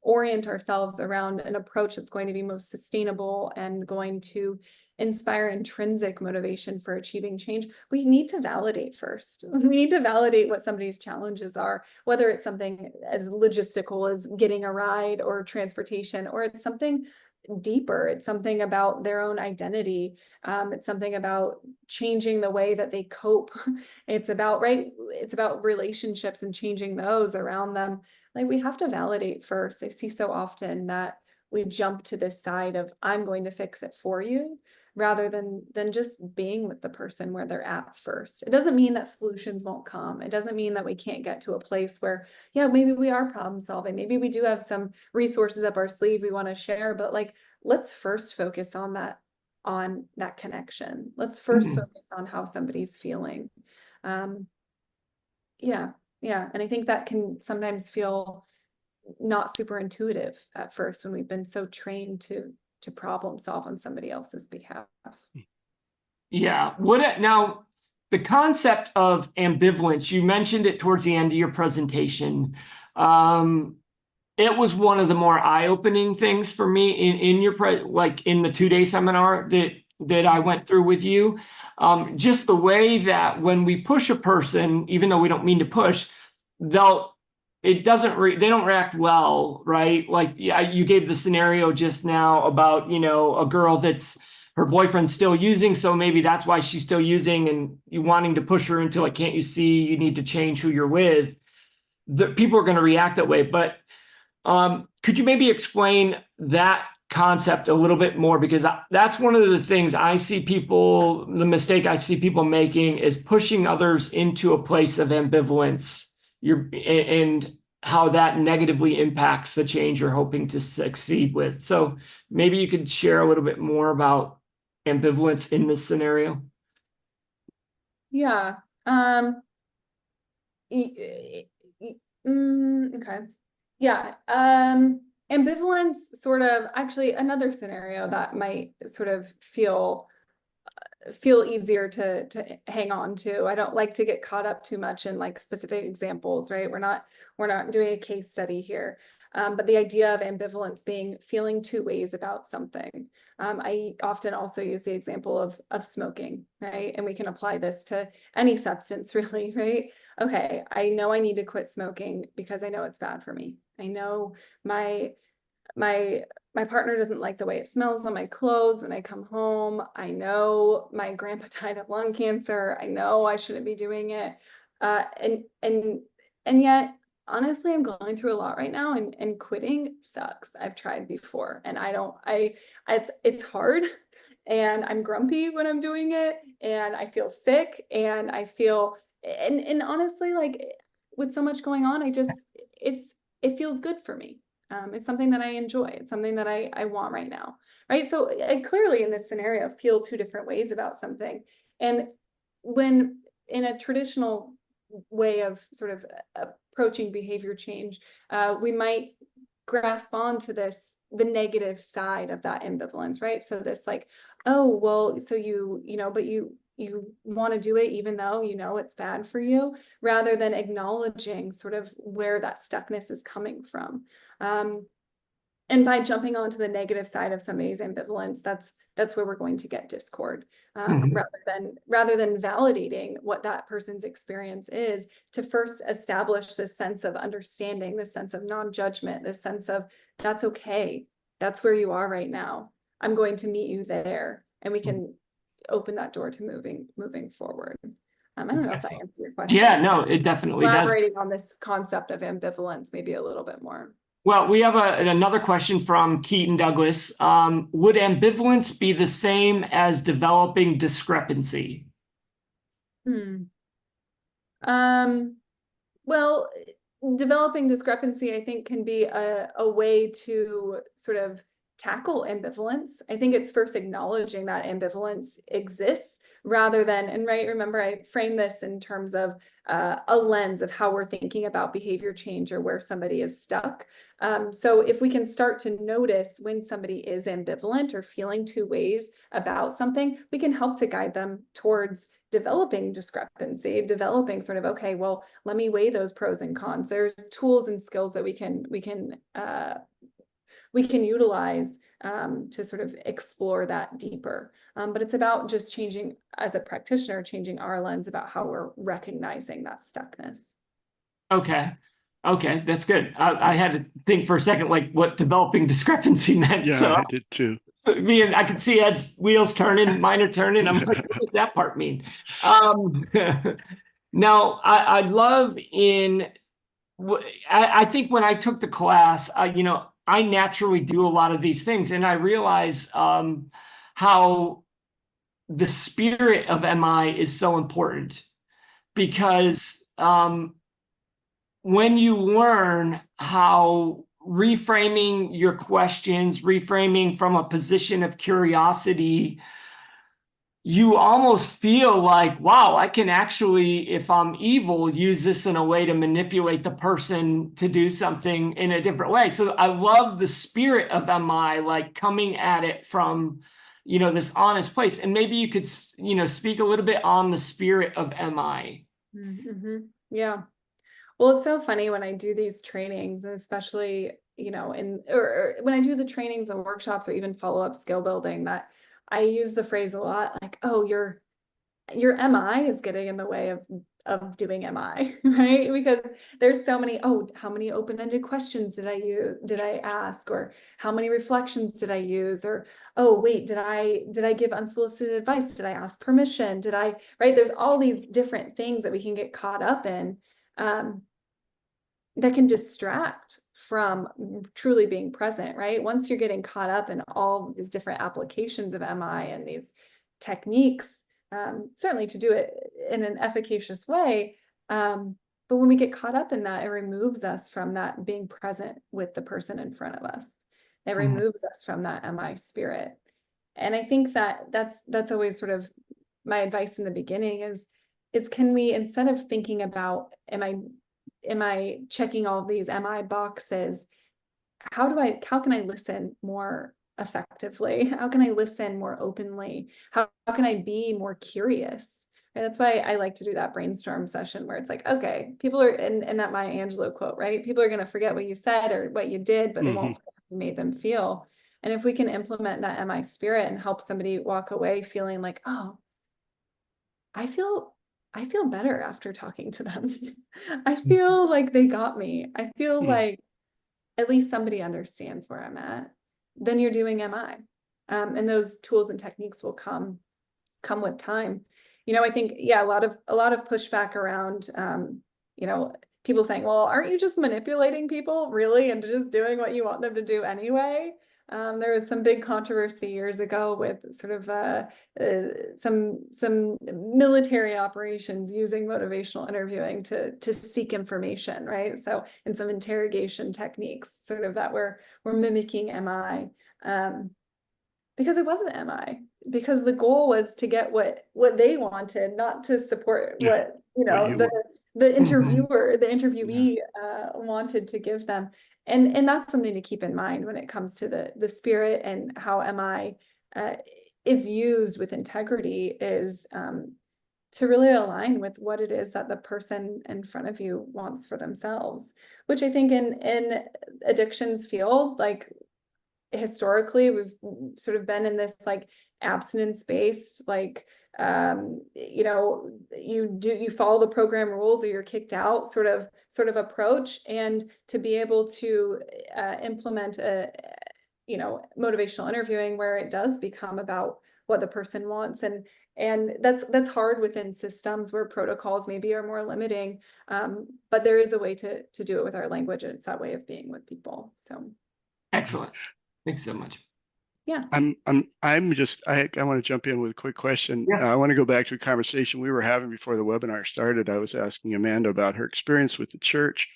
orient ourselves around an approach that's going to be most sustainable and going to inspire intrinsic motivation for achieving change, we need to validate first. We need to validate what somebody's challenges are, whether it's something as logistical as getting a ride or transportation, or it's something deeper. It's something about their own identity. It's something about changing the way that they cope. It's about relationships and changing those around them. Like, we have to validate first. I see so often that we jump to this side of, I'm going to fix it for you, rather than just being with the person where they're at first. It doesn't mean that solutions won't come. It doesn't mean that we can't get to a place where, yeah, maybe we are problem solving. Maybe we do have some resources up our sleeve we want to share, but like, let's first focus on that connection. Let's first focus on how somebody's feeling. Yeah. And I think that can sometimes feel not super intuitive at first when we've been so trained to problem solve on somebody else's behalf. Yeah. Now, the concept of ambivalence, you mentioned it towards the end of your presentation. It was one of the more eye-opening things for me in the 2-day seminar that I went through with you. Just the way that when we push a person, even though we don't mean to push, they don't react well, right? Like, yeah, you gave the scenario just now about, a girl that's her boyfriend's still using, so maybe that's why she's still using, and you wanting to push her into, like, can't you see you need to change who you're with? The people are going to react that way. But could you maybe explain that concept a little bit more? Because that's one of the things the mistake I see people making is pushing others into a place of ambivalence. And how that negatively impacts the change you're hoping to succeed with. So maybe you could share a little bit more about ambivalence in this scenario. Yeah. Okay. Yeah. Ambivalence, sort of, actually another scenario that might sort of feel easier to hang on to. I don't like to get caught up too much in like specific examples, right? We're not doing a case study here. But the idea of ambivalence being feeling two ways about something. I often also use the example of smoking, right? And we can apply this to any substance, really, right? Okay, I know I need to quit smoking because I know it's bad for me. I know my partner doesn't like the way it smells on my clothes when I come home. I know my grandpa died of lung cancer. I know I shouldn't be doing it. And yet, honestly, I'm going through a lot right now, and quitting sucks. I've tried before, and it's hard, and I'm grumpy when I'm doing it, and I feel sick, and I feel, and honestly, like, with so much going on, it feels good for me. It's something that I enjoy. It's something that I want right now, right? So I clearly in this scenario feel two different ways about something. And when in a traditional way of sort of approaching behavior change, we might grasp onto the negative side of that ambivalence, right? So this like, oh, well, so but you want to do it even though it's bad for you, rather than acknowledging sort of where that stuckness is coming from. And by jumping onto the negative side of somebody's ambivalence, that's where we're going to get discord, rather than validating what that person's experience is, to first establish this sense of understanding, this sense of non-judgment, this sense of, that's okay. That's where you are right now. I'm going to meet you there, and we can open that door to moving forward. I don't know if that answered your question. Yeah, no, it definitely does. Elaborating on this concept of ambivalence maybe a little bit more. Well, we have another question from Keaton Douglas. Would ambivalence be the same as developing discrepancy? Well, developing discrepancy, I think, can be a way to sort of tackle ambivalence. I think it's first acknowledging that ambivalence exists rather than, and right, remember I framed this in terms of a lens of how we're thinking about behavior change or where somebody is stuck. So if we can start to notice when somebody is ambivalent or feeling two ways about something, we can help to guide them towards developing discrepancy, developing sort of, okay, well, let me weigh those pros and cons. There's tools and skills that we can utilize to sort of explore that deeper. But it's about just changing, as a practitioner, changing our lens about how we're recognizing that stuckness. Okay, that's good. I had to think for a second, like what developing discrepancy meant. Yeah, so I did too. So I could see Ed's wheels turning, mine are turning. I'm like, what does that part mean? Now, I love I think when I took the class, I naturally do a lot of these things, and I realize how the spirit of MI is so important, because when you learn how reframing your questions, reframing from a position of curiosity, you almost feel like, wow, I can actually, if I'm evil, use this in a way to manipulate the person to do something in a different way. So I love the spirit of MI, like coming at it from, this honest place. And maybe you could, speak a little bit on the spirit of MI. Mm-hmm. Yeah. Well, it's so funny when I do these trainings, and especially, or when I do the trainings and workshops or even follow-up skill building, that I use the phrase a lot, like, oh, your MI is getting in the way of doing MI, right? Because there's so many, how many open-ended questions did I ask? Or how many reflections did I use? Or, oh, wait, did I give unsolicited advice? Did I ask permission? Right? There's all these different things that we can get caught up in that can distract from truly being present, right? Once you're getting caught up in all these different applications of MI and these techniques, certainly to do it in an efficacious way. But when we get caught up in that, it removes us from that being present with the person in front of us. It removes us from that MI spirit. And I think that's always sort of my advice in the beginning is can we, instead of thinking about, am I checking all of these MI boxes? How can I listen more effectively? How can I listen more openly? How can I be more curious? And that's why I like to do that brainstorm session where it's like, okay, people are in that Maya Angelou quote, right? People are going to forget what you said or what you did, but they won't forget how you made them feel. And if we can implement that MI spirit and help somebody walk away feeling like, oh, I feel better after talking to them. I feel like they got me. I feel like at least somebody understands where I'm at. Then you're doing MI. And those tools and techniques will come with time. I think, a lot of pushback around, people saying, well, aren't you just manipulating people really and just doing what you want them to do anyway? There was some big controversy years ago with sort of some military operations using motivational interviewing to seek information, right? So, and some interrogation techniques, sort of that we're mimicking MI, because it wasn't MI, because the goal was to get what they wanted, not to support what the interviewer, the interviewee wanted to give them. And that's something to keep in mind when it comes to the spirit and how MI is used with integrity, is to really align with what it is that the person in front of you wants for themselves, which I think in addictions field, like historically, we've sort of been in this like abstinence-based, like you follow the program rules or you're kicked out sort of approach. And to be able to implement motivational interviewing where it does become about what the person wants, and that's hard within systems where protocols maybe are more limiting, but there is a way to do it with our language, and it's that way of being with people. So Excellent. Thanks so much. yeah. I want to jump in with a quick question. Yeah. I want to go back to a conversation we were having before the webinar started. I was asking Amanda about her experience with the church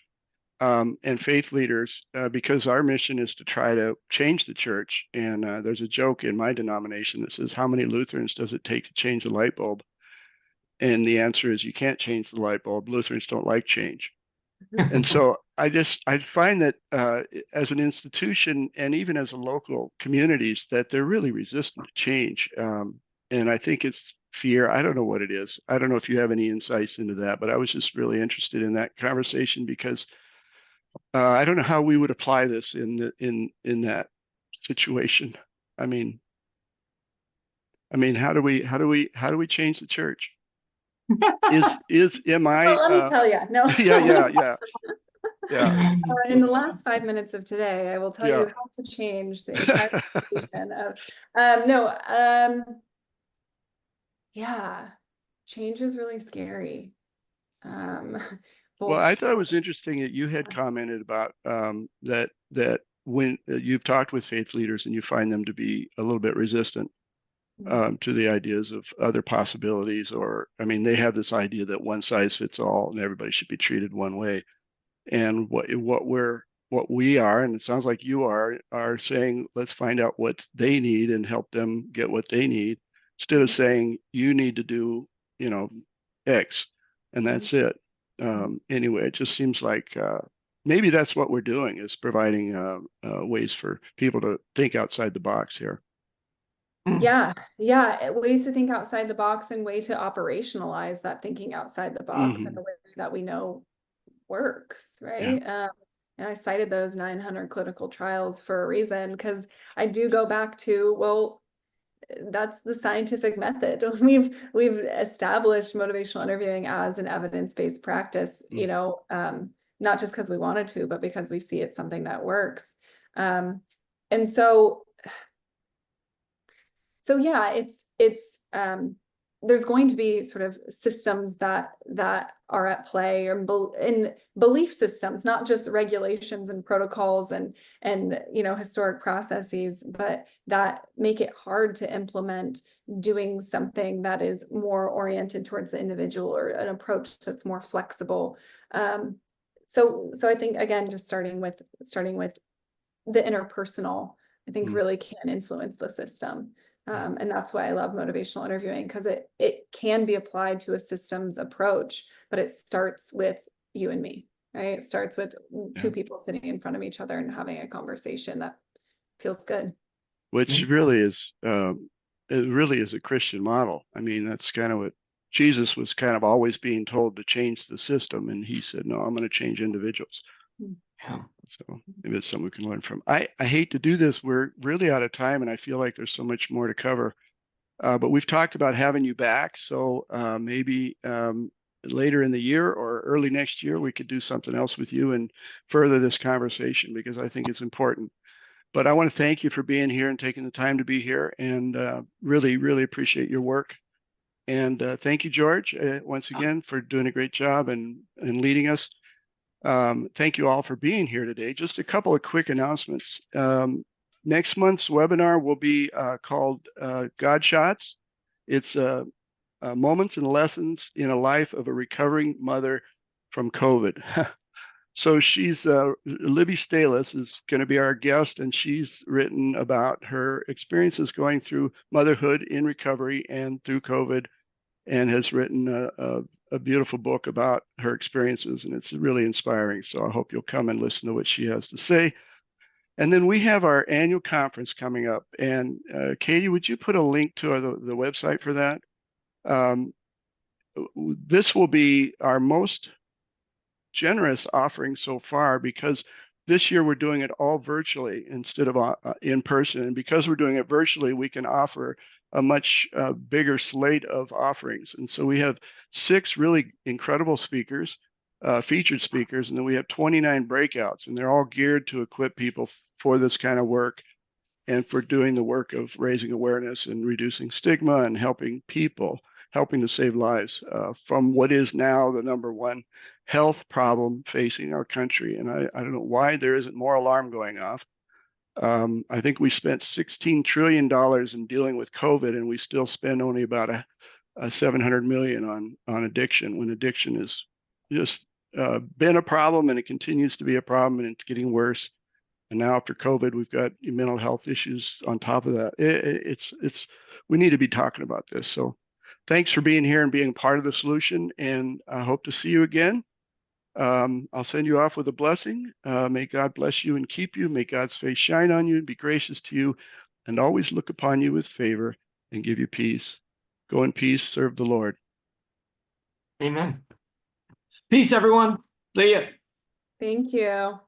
and faith leaders, because our mission is to try to change the church. And there's a joke in my denomination that says, how many Lutherans does it take to change a light bulb? And the answer is, you can't change the light bulb. Lutherans don't like change. And so I find that as an institution and even as a local communities, that they're really resistant to change. And I think it's fear. I don't know what it is. I don't know if you have any insights into that, but I was just really interested in that conversation because I don't know how we would apply this in that situation. I mean, how do we change the church? Am I? Well, let me tell you, no. Yeah. In the last 5 minutes of today, I will tell you how to change the entire situation of yeah, change is really scary. Well, I thought it was interesting that you had commented about that when you've talked with faith leaders and you find them to be a little bit resistant to the ideas of other possibilities, or I mean, they have this idea that one size fits all and everybody should be treated one way. And what we are, and it sounds like you are saying, let's find out what they need and help them get what they need, instead of saying you need to do, X, and that's it. Anyway, it just seems like maybe that's what we're doing, is providing ways for people to think outside the box here. Yeah, ways to think outside the box and way to operationalize that thinking outside the box in a way that we know works, right? And I cited those 900 clinical trials for a reason, because I do go back to, well, that's the scientific method. We've established motivational interviewing as an evidence-based practice, not just because we wanted to, but because we see it's something that works. And so yeah, it's there's going to be sort of systems that are at play, or in belief systems, not just regulations and protocols and historic processes, but that make it hard to implement doing something that is more oriented towards the individual, or an approach that's more flexible. So I think, again, just starting with the interpersonal, I think really can influence the system. And that's why I love motivational interviewing, because it can be applied to a systems approach, but it starts with you and me, right? It starts with two people sitting in front of each other and having a conversation that feels good. Which really is, it really is a Christian model. I mean, that's kind of what Jesus was kind of always being told, to change the system. And he said, no, I'm going to change individuals. Yeah. So maybe it's something we can learn from. I hate to do this. We're really out of time, and I feel like there's so much more to cover. But we've talked about having you back. So maybe later in the year or early next year, we could do something else with you and further this conversation, because I think it's important. But I want to thank you for being here and taking the time to be here, and really, really appreciate your work. And thank you, George, once again, for doing a great job and leading us. Thank you all for being here today. Just a couple of quick announcements. Next month's webinar will be called God Shots. It's moments and lessons in a life of a recovering mother from COVID. So she's Libby Stalis is going to be our guest, and she's written about her experiences going through motherhood in recovery and through COVID, and has written a beautiful book about her experiences, and it's really inspiring. So I hope you'll come and listen to what she has to say. And then we have our annual conference coming up. And Katie, would you put a link to the website for that? This will be our most generous offering so far, because this year we're doing it all virtually instead of in person. And because we're doing it virtually, we can offer a much bigger slate of offerings. And so we have 6 really incredible speakers, featured speakers, and then we have 29 breakouts, and they're all geared to equip people for this kind of work. and for doing the work of raising awareness and reducing stigma and helping people, helping to save lives from what is now the #1 health problem facing our country. And I don't know why there isn't more alarm going off. I think we spent $16 trillion in dealing with COVID, and we still spend only about a 700 million on addiction, when addiction is just been a problem, and it continues to be a problem, and it's getting worse. And now after COVID, we've got mental health issues on top of that. We need to be talking about this. So thanks for being here and being part of the solution, and I hope to see you again. I'll send you off with a blessing. May God bless you and keep you. May God's face shine on you and be gracious to you, and always look upon you with favor and give you peace. Go in peace, serve the Lord. Amen. Peace, everyone. See ya. Thank you.